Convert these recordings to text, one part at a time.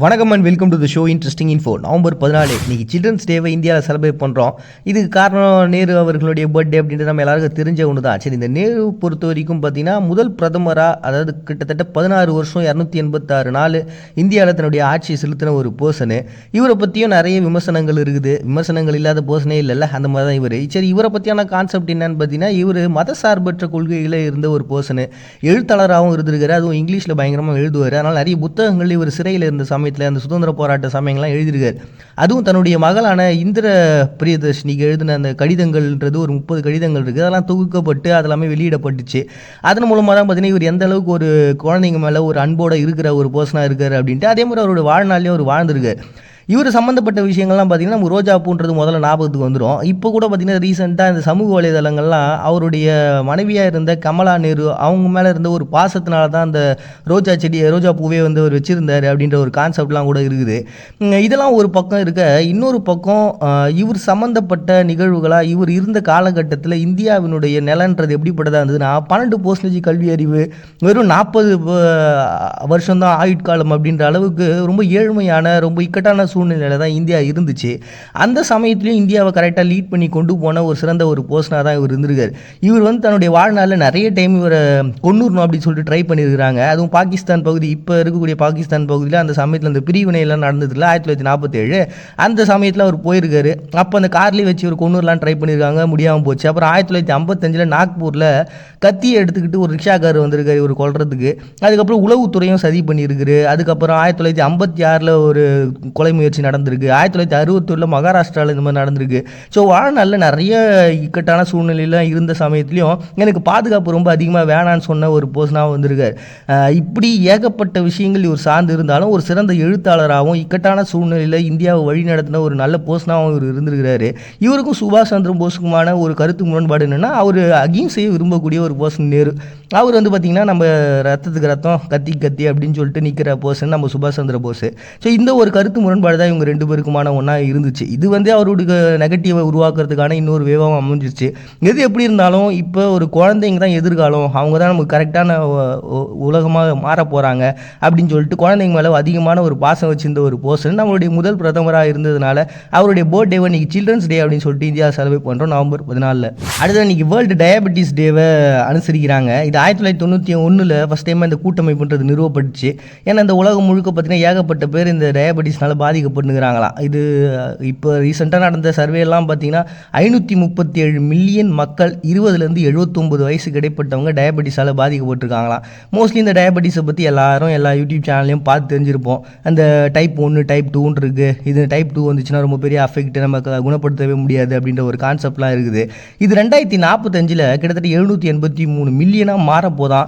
வணக்கம் and welcome to the show interesting info. November 14 இன்னைக்கு children's டேவை இந்தியாவில் செலிப்ரேட் பண்ணுறோம். இதுக்கு காரணம் நேரு அவர்களுடைய பர்த்டே அப்படின்றது நம்ம எல்லாருக்கும் தெரிஞ்ச ஒன்று தான். சரி, இந்த நேரு பொறுத்த வரைக்கும் பார்த்தீங்கன்னா முதல் பிரதமராக, அதாவது கிட்டத்தட்ட 16 வருஷம் 286 நாள் இந்தியாவில் தன்னுடைய ஆட்சியை செலுத்தின ஒரு பர்சனு. இவரை பற்றியும் நிறைய விமர்சனங்கள் இருக்குது. விமர்சனங்கள் இல்லாத பர்சனே இல்லைல்ல, அந்த மாதிரி தான் இவர். சரி, இவரை பற்றியான கான்செப்ட் என்னன்னு பார்த்தீங்கன்னா, இவர் மதசார்பற்ற கொள்கையில் இருந்த ஒரு பர்சனு. எழுத்தாளராகவும் இருந்திருக்காரு. அதுவும் இங்கிலீஷில் பயங்கரமாக எழுதுவார். அதனால் நிறைய புத்தகங்கள் இவர் சிறையில் இருந்த சமயத்தில், அந்த சுதந்திர போராட்ட சமயங்கள்லாம் எழுதியிருக்காரு. அதுவும் தன்னுடைய மகளான இந்திர பிரியதர்ஷினிக்கு எழுதின அந்த கடிதங்கள்ன்றது ஒரு 30 கடிதங்கள் இருக்குது. அதெல்லாம் தொகுக்கப்பட்டு அதெல்லாமே வெளியிடப்பட்டுச்சு. அதன் மூலமாக தான் பார்த்தீங்கன்னா இவர் எந்த அளவுக்கு ஒரு குழந்தைங்க மேலே ஒரு அன்போடு இருக்கிற ஒரு பர்சனாக இருக்கார் அப்படின்ட்டு. அதே மாதிரி அவரோட வாழ்நாள்லேயும் அவர் வாழ்ந்திருக்கார். இவர் சம்மந்தப்பட்ட விஷயங்கள்லாம் பார்த்திங்கன்னா நம்ம ரோஜா பூன்றது முதல்ல ஞாபகத்துக்கு வந்துடும். இப்போ கூட பார்த்திங்கன்னா ரீசெண்டாக இந்த சமூக வலைதளங்கள்லாம் அவருடைய மனைவியாக இருந்த கமலா நேரு அவங்க மேலே இருந்த ஒரு பாசத்தினால தான் அந்த ரோஜா பூவே வந்து அவர் வச்சுருந்தார் அப்படின்ற ஒரு கான்செப்ட்லாம் கூட இருக்குது. இதெல்லாம் ஒரு பக்கம் இருக்க, இன்னொரு பக்கம் இவர் சம்மந்தப்பட்ட நிகழ்வுகளாக இவர் இருந்த காலகட்டத்தில் இந்தியாவினுடைய நிலன்றது எப்படிப்பட்டதாக இருந்ததுன்னா, 12% கல்வி அறிவு, வெறும் 40 வருஷம்தான் ஆயுட்காலம் அப்படின்ற அளவுக்கு ரொம்ப ஏழ்மையான, ரொம்ப இக்கட்டான சூழ்நிலையில் தான் இந்தியா இருந்துச்சு. அந்த சமயத்துலையும் இந்தியாவை கரெக்டாக லீட் பண்ணி கொண்டு போன ஒரு சிறந்த ஒரு பர்சனாக தான் இவர் இருந்திருக்கார். இவர் வந்து தன்னுடைய வாழ்நாளில் நிறைய டைம் இவரை கொண்டுறணும் அப்படின்னு சொல்லிட்டு ட்ரை பண்ணியிருக்கிறாங்க. அதுவும் பாகிஸ்தான் பகுதி, இப்போ இருக்கக்கூடிய பாகிஸ்தான் பகுதியில் அந்த சமயத்தில் அந்த பிரிவினையெல்லாம் நடந்ததில்ல 1947, அந்த சமயத்தில் அவர் போயிருக்காரு. அப்போ அந்த கார்லேயே வச்சு இவர் கொண்டுலாம் ட்ரை பண்ணியிருக்காங்க, முடியாமல் போச்சு. அப்புறம் 1955 நாக்பூரில் கத்தியை எடுத்துக்கிட்டு ஒரு ரிக்ஷாக்கார் வந்திருக்காரு இவர் கொல்றதுக்கு. அதுக்கப்புறம் உளவுத்துறையும் சதி பண்ணியிருக்குது. அதுக்கப்புறம் 1956 ஒரு கொலை முயற்சி நடந்திருக்கு. 1961 மகாராஷ்டிராவில் இந்த மாதிரி நடந்திருக்கு. ஸோ வாழ்நாளில் நிறைய இக்கட்டான சூழ்நிலையில் இருந்த சமயத்துலையும் எனக்கு பாதுகாப்பு ரொம்ப அதிகமாக வேணான்னு சொன்ன ஒரு பர்சனாக வந்திருக்கார். இப்படி ஏகப்பட்ட விஷயங்கள் இவர் சார்ந்து இருந்தாலும் ஒரு சிறந்த எழுத்தாளராகவும் இக்கட்டான சூழ்நிலையில் இந்தியாவை வழி நடத்தின ஒரு நல்ல பர்சனாகவும் இவர் இருந்திருக்கிறாரு. இவருக்கும் சுபாஷ் சந்திர போஸுக்குமான ஒரு கருத்து முரண்பாடு என்னென்னா, அவர் அகிம்சையை விரும்பக்கூடிய ஒரு பர்சன் நேரு. அவர் வந்து பார்த்திங்கன்னா நம்ம ரத்தத்துக்கு ரத்தம், கத்தி கத்தி அப்படின்னு சொல்லிட்டு நிற்கிற பர்சன் நம்ம சுபாஷ் சந்திர போஸ். ஸோ இந்த ஒரு கருத்து முரண்பாடு தான் இவங்க ரெண்டு பேருக்குமான ஒன்றா இருந்துச்சு. இது வந்து அவருடைய நெகட்டிவை உருவாக்குறதுக்கான இன்னொரு வேவாக அமைஞ்சிருச்சு. எது எப்படி இருந்தாலும் இப்போ ஒரு குழந்தைங்க தான் எதிர்காலம், அவங்க தான் நமக்கு கரெக்டான உலகமாக மாற போகிறாங்க அப்படின்னு சொல்லிட்டு குழந்தைங்க மேலே அதிகமான ஒரு பாசம் வச்சிருந்த ஒரு பர்சன் நம்மளுடைய முதல் பிரதமராக இருந்ததுனால அவருடைய பர்த்டேவை இன்றைக்கி சில்ட்ரன்ஸ் டே அப்படின்னு சொல்லிட்டு இந்தியா செலிப்ரேட் பண்ணுறோம் நவம்பர் 14. அடுத்து இன்றைக்கி வேர்ல்டு டயபெட்டிஸ் டேவை அனுசரிக்கிறாங்க. இது 1991 ஃபஸ்ட் டைம் இந்த கூட்டமைப்புன்றது நிறுவப்பட்டுச்சு. ஏன்னா இந்த உலகம் முழுக்க பார்த்தீங்கன்னா ஏகப்பட்ட பேர் இந்த டயபெட்டிஸ்னால பாதிக்கப்பட்டுங்கிறாங்களாம். இது இப்போ ரீசெண்டாக நடந்த சர்வேலாம் பார்த்தீங்கன்னா 537 மில்லியன் மக்கள் 20லேருந்து 79 வயசுக்கு இடைப்பட்டவங்க டயபெட்டிஸால் பாதிக்கப்பட்டிருக்காங்களாம். மோஸ்ட்லி இந்த டயபெட்டிஸை பற்றி எல்லாரும் எல்லா யூடியூப் சேனல்லையும் பார்த்து தெரிஞ்சிருப்போம். அந்த டைப் 1 டைப் 2 இருக்குது. இது டைப் 2 வந்துச்சுன்னா ரொம்ப பெரிய அஃபெக்ட், நமக்கு குணப்படுத்தவே முடியாது அப்படின்ற ஒரு கான்செப்ட்லாம் இருக்குது. இது 2045 கிட்டத்தட்ட 783 மில்லியனாக மாறப்போதான்.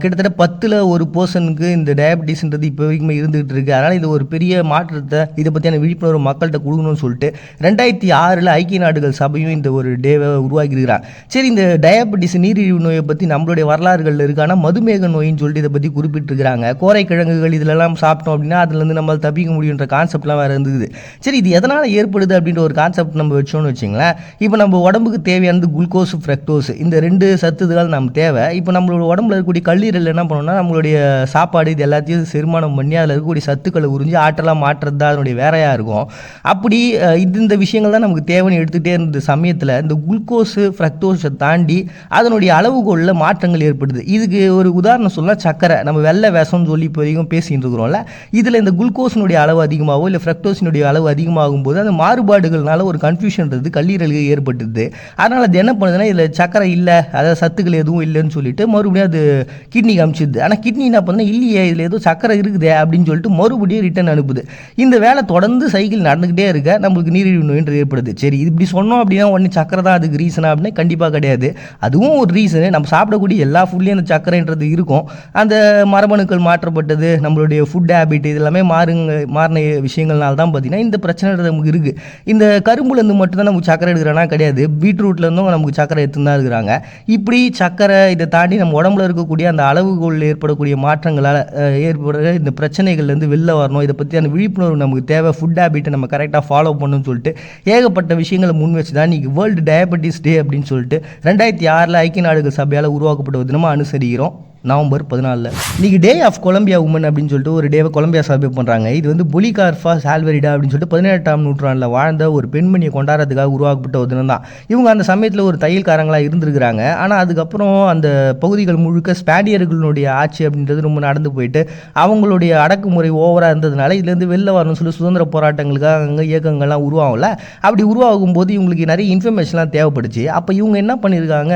கிட்டத்தட்ட 10ல் ஒரு பர்சனுக்கு இந்த டயபெட்டிஸ்ன்றது இப்போ வரைக்குமே இருந்துகிட்டு இருக்குது. அதனால் இது ஒரு பெரிய மாற்றத்தை, இதை பற்றியான விழிப்புணர்வு மக்கள்கிட்ட கொடுக்கணும்னு சொல்லிட்டு 2006 ஐக்கிய நாடுகள் சபையும் இந்த ஒரு டேவை உருவாக்கியிருக்கிறாங்க. சரி, இந்த டயபெட்டிஸ் நீரிழிவு நோயை பற்றி நம்மளுடைய வரலாறுகளில் இருக்கான மதுமேக நோயின்னு சொல்லிட்டு இதை பற்றி குறிப்பிட்டிருக்கிறாங்க. கோரைக்கிழங்குகள் இதிலெல்லாம் சாப்பிட்டோம் அப்படின்னா அதுலேருந்து நம்ம தப்பிக்க முடியுன்ற கான்செப்ட்லாம் வேறு இருந்தது. சரி, இது எதனால் ஏற்படுது அப்படின்ற ஒரு கான்செப்ட் நம்ம வச்சோன்னு வச்சிங்களேன். இப்போ நம்ம உடம்புக்கு தேவையானது குளுக்கோஸ், ஃப்ரக்டோஸ், இந்த 2 சத்துகள் நம்ம தேவை. இப்போ நம்மளோட உடம்புல இருக்கக்கூடிய கல்லீரல் என்ன பண்ணணும்னா நம்மளுடைய சாப்பாடு இது எல்லாத்தையும் செரிமானம் பண்ணி அதில் இருக்கக்கூடிய சத்துக்களை உறிஞ்சி ஆற்றலாக மாற்றுறது தான் அதனுடைய வேறையாக இருக்கும். அப்படி இந்த விஷயங்கள் தான் நமக்கு தேவைன்னு எடுத்துகிட்டே இருந்த சமயத்தில் இந்த குளுக்கோஸு, ஃப்ரக்டோஸை தாண்டி அதனுடைய அளவுகோலில் மாற்றங்கள் ஏற்படுது. இதுக்கு ஒரு உதாரணம் சொல்லலாம், சக்கரை. நம்ம வெள்ளை விஷம்னு சொல்லி இப்போ வரைக்கும் பேசிகிட்டு இருக்கிறோம்ல, இதில் இந்த குளுக்கோஸினுடைய அளவு அதிகமாகவும் இல்லை ஃப்ரக்டோஸினுடைய அளவு அதிகமாகும் போது அந்த மாறுபாடுகள்னால ஒரு கன்ஃபியூஷன்றது கல்லீரலுக்கு ஏற்பட்டுது. அதனால் அது என்ன பண்ணுதுன்னா, இதில் சக்கரை இல்லை, அதாவது சத்துக்கள் எதுவும் இல்லைன்னு சொல்லிட்டு மறுபடியும் அது கிட்னிக்கு அனுப்பிச்சிது. ஆனால் கிட்னி என்ன பண்ணுதுன்னா, இல்லையே இதில் ஏதோ சக்கரை இருக்குதே அப்படின்னு சொல்லிட்டு மறுபடியும் ரிட்டர்ன் அனுப்புது. இந்த வேலை தொடர்ந்து சைக்கிள் நடந்துக்கிட்டே இருக்க நம்மளுக்கு நீரிழிவு நோயின்றது ஏற்படுது. சரி, இது இப்படி சொன்னோம் அப்படின்னா உடனே சக்கரை தான் அதுக்கு ரீசனா அப்படின்னா கண்டிப்பாக கிடையாது. அதுவும் ஒரு ரீசனு. நம்ம சாப்பிடக்கூடிய எல்லா ஃபுட்லேயும் அந்த சக்கரைன்றது இருக்கும். அந்த மரபணுக்கள் மாற்றப்பட்டது, நம்மளுடைய ஃபுட் ஹேபிட் இதெல்லாமே மாறின விஷயங்கள்னால தான் பார்த்தீங்கன்னா இந்த பிரச்சனைன்றது நமக்கு இருக்குது. இந்த கரும்புலேருந்து மட்டும்தான் நமக்கு சக்கரை எடுக்கிறனா கிடையாது, பீட்ரூட்லேருந்தும் நமக்கு சக்கரை எடுத்துன்னு தான் இருக்கிறாங்க. இப்படி சக்கரை இதை தாண்டி நம்ம உடம்புல இருக்கக்கூடிய அந்த அளவுகளில் ஏற்படக்கூடிய மாற்றங்களால் ஏற்படுற இந்த பிரச்சனைகள்லேருந்து வெளில வரணும். இதை பற்றியான விழிப்புணர்வு நமக்கு தேவை. ஃபுட் ஹேபிட்டை நம்ம கரெக்டாக ஃபாலோ பண்ணணும்னு சொல்லிட்டு ஏகப்பட்ட விஷயங்களை முன் வச்சு தான் இன்றைக்கி வேர்ல்டு டயபெட்டிஸ் டே அப்படின்னு சொல்லிட்டு 2006 ஐக்கிய நாடுகள் சபையால் உருவாக்கப்பட்ட தினமாக அனுசரிக்கிறோம். நவம்பர் 14. இன்னைக்கு டே ஆஃப் கொலம்பியா உமன் அப்படின்னு சொல்லிட்டு ஒரு டேவை கொலம்பியா செலிப்ரேட் பண்ணுறாங்க. இது வந்து பொலிகார்பா சால்வரிடா அப்படின்னு சொல்லிட்டு 18ஆம் நூற்றாண்டில் வாழ்ந்த ஒரு பெண்மணியை கொண்டாடுறதுக்காக உருவாக்கப்பட்ட ஒரு தினம் தான். இவங்க அந்த சமயத்தில் ஒரு தையல்காரங்களாக இருந்திருக்கிறாங்க. ஆனால் அதுக்கப்புறம் அந்த பகுதிகள் முழுக்க ஸ்பானியர்களுடைய ஆட்சி அப்படின்றது ரொம்ப நடந்து போயிட்டு அவங்களுடைய அடக்குமுறை ஓவராக இருந்ததுனால இதுலேருந்து வெளில வரணும்னு சொல்லி சுதந்திர போராட்டங்களுக்காக அங்கே இயக்கங்கள்லாம் உருவாகும்ல. அப்படி உருவாகும் போது இவங்களுக்கு நிறைய இன்ஃபர்மேஷன்லாம் தேவைப்படுச்சு. அப்போ இவங்க என்ன பண்ணியிருக்காங்க,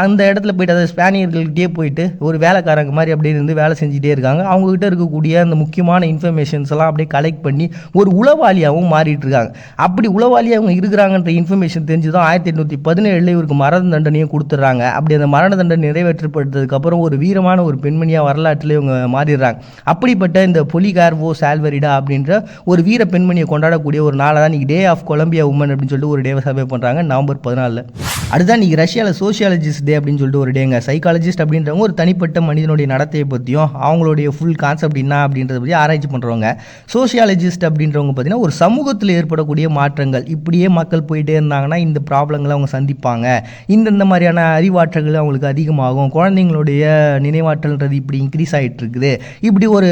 அந்த இடத்துல போயிட்டு அதாவது ஸ்பானியர்கள்கிட்டே போயிட்டு ஒரு வேலைக்காரங்க மாதிரி அப்படியே இருந்து வேலை செஞ்சுட்டே இருக்காங்க. அவங்ககிட்ட இருக்கக்கூடிய அந்த முக்கியமான இன்ஃபர்மேஷன்ஸ் எல்லாம் அப்படியே கலெக்ட் பண்ணி ஒரு உளவாளியாகவும் மாறிட்டு இருக்காங்க. அப்படி உளவாளியாக அவங்க இருக்கிறாங்கன்ற இன்ஃபர்மேஷன் தெரிஞ்சு தான் 1817 இவருக்கு மரண தண்டனையும் கொடுத்துட்றாங்க. அப்படி அந்த மரண தண்டனை நிறைவேற்றப்பட்டதுக்கப்புறம் ஒரு வீரமான ஒரு பெண்மணியாக வரலாற்றில் இவங்க மாறிடுறாங்க. அப்படிப்பட்ட இந்த பொலிகார்போ சால்வரிடா அப்படின்ற ஒரு வீர பெண்மணியை கொண்டாடக்கூடிய ஒரு நாளை தான் இன்றைக்கி டே ஆஃப் கொலம்பியா உமன் அப்படின்னு சொல்லிட்டு ஒரு டேவை செலிப்ரேட் பண்ணுறாங்க நவம்பர் 14. அடுத்ததான் இன்றைக்கி ரஷ்யாவில் சோஷியாலஜிஸ்ட் டே அப்படின்னு சொல்லிட்டு ஒரு டேங்க. சைக்காலஜிஸ்ட் அப்படின்றவங்க ஒரு தனிப்பட்ட மனிதனுடைய நடத்தையை பற்றியும் அவங்களுடைய ஃபுல் கான்செப்ட் என்ன அப்படின்றத பற்றி ஆராய்ச்சி பண்ணுறவங்க. சோஷியாலஜிஸ்ட் அப்படின்றவங்க பார்த்தீங்கன்னா ஒரு சமூகத்தில் ஏற்படக்கூடிய மாற்றங்கள், இப்படியே மக்கள் போயிட்டே இருந்தாங்கன்னா இந்த ப்ராப்ளங்களை அவங்க சந்திப்பாங்க, இந்த மாதிரியான அறிவாற்றல்கள் அவங்களுக்கு அதிகமாகும், குழந்தைங்களுடைய நினைவாற்றல்ன்றது இப்படி இன்க்ரீஸ் ஆகிட்டு இருக்குது, இப்படி ஒரு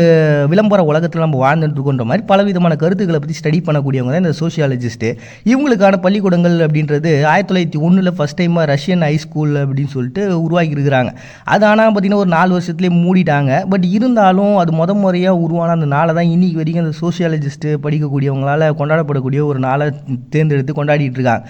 விளம்பர உலகத்தில் நம்ம வாழ்ந்துட்டு இருக்கோன்ற மாதிரி பலவிதமான கருத்துக்களை பற்றி ஸ்டடி பண்ணக்கூடியவங்க தான் இந்த சோஷியாலஜிஸ்ட்டு. இவங்களுக்கான பள்ளிக்கூடங்கள் அப்படின்றது 1901 ஃபஸ்ட் டைமாக ரஷ்யன் ஹை ஸ்கூல் அப்படின்னு சொல்லிட்டு உருவாக்கி இருக்கிறாங்க. அது ஆனால் பார்த்திங்கன்னா ஒரு 4 வருஷத்துலேயே மூடிட்டாங்க. பட் இருந்தாலும் அது முறையாக உருவான அந்த நாளை தான் இன்றைக்கி வரைக்கும் அந்த சோஷியாலஜிஸ்ட்டு படிக்கக்கூடியவங்களால் கொண்டாடப்படக்கூடிய ஒரு நாளை தேர்ந்தெடுத்து கொண்டாடிட்டு இருக்காங்க.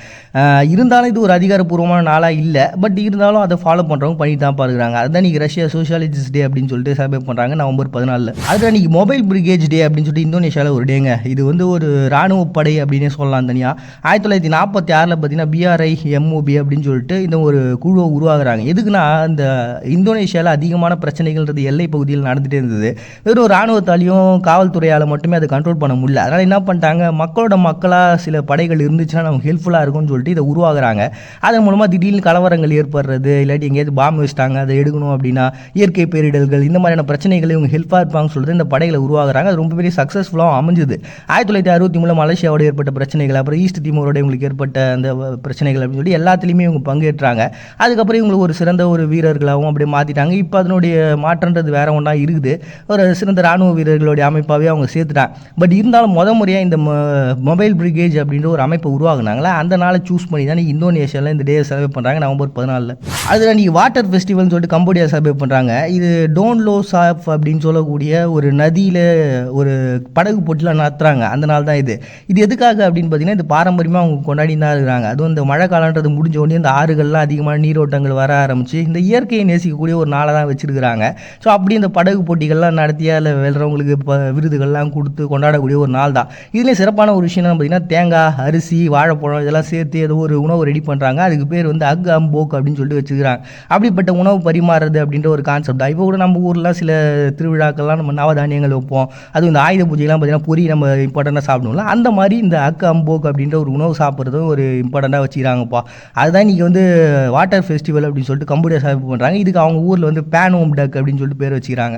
இருந்தாலும் இது ஒரு அதிகாரப்பூர்வமான நாளாக இல்லை. பட் இருந்தாலும் அதை ஃபாலோ பண்ணுறவங்க பண்ணிட்டு தான் பாருக்கிறாங்க. அதுதான் இன்றைக்கி ரஷ்யா சோஷியாலஜிஸ்ட் டே அப்படின்னு சொல்லிட்டு செலிப்ரேட் பண்ணுறாங்க நவம்பர் 14. அதுதான் இன்றைக்கி மொபைல் பிரிகேஜ் டே அப்படின்னு சொல்லிட்டு இந்தோனேஷியாவில் ஒரு டேங்க. இது வந்து ஒரு இராணுவ படை அப்படின்னே சொல்லலாம் தனியாக. 1946 பார்த்தீங்கன்னா BRI MOB அப்படின்னு சொல்லிட்டு இந்த ஒரு குழுவை உருவாகுறாங்க. எதுக்குன்னா இந்த இந்தோனேஷியாவில் அதிகமான பிரச்சனைகள்ன்றது எல்லை பகுதியில் நடந்துகிட்டே இருந்தது. வெறும் இராணுவத்தாலையும் காவல்துறையால் மட்டுமே அதை கண்ட்ரோல் பண்ண முடியல. அதனால் என்ன பண்ணிட்டாங்க, மக்களோட மக்களாக சில படைகள் இருந்துச்சுன்னா நமக்கு ஹெல்ப்ஃபுல்லாக இருக்கும்னு சொல்லிட்டு இதை உருவாகுறாங்க. அதன் மூலமாக திடீர்னு கலவரங்கள் ஏற்படுறது, இல்லாட்டி எங்கேயாவது பாம்பு வச்சுட்டாங்க அதை எடுக்கணும் அப்படின்னா இயற்கை பேரிடர்கள், இந்த மாதிரியான பிரச்சனைகளை இவங்க ஹெல்ப்பாக இருப்பாங்கன்னு சொல்லிட்டு இந்த படைகளை உருவாகுறாங்க. அது ரொம்ப பெரிய சக்ஸஸ்ஃபுல்லாக அமைஞ்சுது. 1963 மலேசியாவோட ஏற்பட்ட பிரச்சனைகள், அப்புறம் ஈஸ்ட் திமோரோட இவங்களுக்கு ஏற்பட்ட அந்த பிரச்சனைகள் அப்படின்னு சொல்லி எல்லாத்துலேயுமே இவங்க பங்கேற்றாங்க. அதுக்கப்புறம் இவங்களுக்கு ஒரு சிறந்த ஒரு வீரர்களாகவும் அப்படியே மாற்றிட்டாங்க. இப்போ அதனுடைய மாற்றன்றது வேற ஒன்றா இருக்குது. ஒரு சிறந்த இராணுவ வீரர்களுடைய அமைப்பாகவே அவங்க சேர்த்துட்டாங்க. பட் இருந்தாலும் முறையாக இந்த மொபைல் பிரிகேஜ் அப்படின்ற ஒரு அமைப்பை உருவாக்குனாங்களா, அந்த நாளை சூஸ் பண்ணி தான் இந்தோனேஷியாவில் இந்த டே செலிப்ரேட் பண்ணுறாங்க நவம்பர் 14. அதில் நீங்கள் வாட்டர் ஃபெஸ்டிவல்னு சொல்லிட்டு கம்போடியா செலிப்ரேட் பண்ணுறாங்க. இது டோன் லோ சாப் அப்படின்னு சொல்லக்கூடிய ஒரு நதியில் ஒரு படகு போட்டிலாம் நடத்துகிறாங்க. அந்த நாள் தான் இது. இது எதுக்காக அப்படின்னு பார்த்தீங்கன்னா இது பாரம்பரியமாக அவங்க கொண்டாடி தான் இருக்கிறாங்க. அதுவும் இந்த மழை காலன்றது முடிஞ்ச உடனே இந்த ஆறுகள்லாம் அதிகமான நீரோட்டங்கள் வர ஆரம்பிச்சு இந்த இயற்கையை நேசிக்கக்கூடிய ஒரு நாளை தான் வச்சுருக்கிறாங்க. ஸோ அப்படி இந்த படகு போட்டிகள்லாம் நடத்தி அதில் வெல்றவங்களுக்கு விருதுகள்லாம் கொடுத்து கொண்டாடக்கூடிய ஒரு நாள் தான். இதுலேயும் சிறப்பான ஒரு விஷயம் பார்த்தீங்கன்னா தேங்காய், அரிசி, வாழைப்பழம் இதெல்லாம் சேர்த்து ஏதோ ஒரு உணவு ரெடி பண்ணுறாங்க. அதுக்கு பேர் வந்து அக் அம்போக் அப்படின்னு சொல்லிட்டு வச்சுக்கிறாங்க. அப்படிப்பட்ட உணவு பரிமாறுறது அப்படின்ற ஒரு கான்செப்ட் தான். இப்போ கூட நம்ம ஊரில் சில திருவிழாக்கள்லாம் நம்ம நவதானியங்கள் வைப்போம். அதுவும் இந்த ஆயுத பூஜைலாம் பார்த்தீங்கன்னா பொரி நம்ம இம்பார்ட்டண்ட்டாக சாப்பிடுவோம்ல, அந்த மாதிரி இந்த அக் அம்போக் அப்படின்ற ஒரு உணவு சாப்பிட்றதும் ஒரு இம்பார்ட்டண்ட்டாக வச்சுக்கிறாங்கப்பா. அதுதான் இன்றைக்கி வந்து வாட்டர் ஃபெஸ்டிவல் அப்படின்னு சொல்லிட்டு கம்போடியா செலிப்ரேட் பண்ணுறாங்க. இதுக்கு அவங்க ஊரில் வந்து பேனோம் டக் அப்படின்னு சொல்லிட்டு பேர் வச்சுக்கிறாங்க.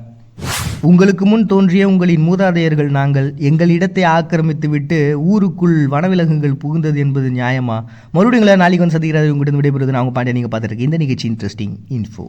உங்களுக்கு முன் தோன்றிய உங்களின் மூதாதையர்கள் நாங்கள் எங்கள் இடத்தை ஆக்கிரமித்து விட்டு ஊருக்குள் வனவிலங்குகள் புகுந்தது என்பது நியாயமா? மறுபடியும் நாளைக்கு வந்து சந்திக்கிறாரு. உங்கள்கிட்ட விடைபெறுவது நான் உங்கள் பாண்டிய. நீங்கள் பார்த்துருக்கு இந்த நிகழ்ச்சி இன்ட்ரெஸ்டிங் இன்ஃபோ.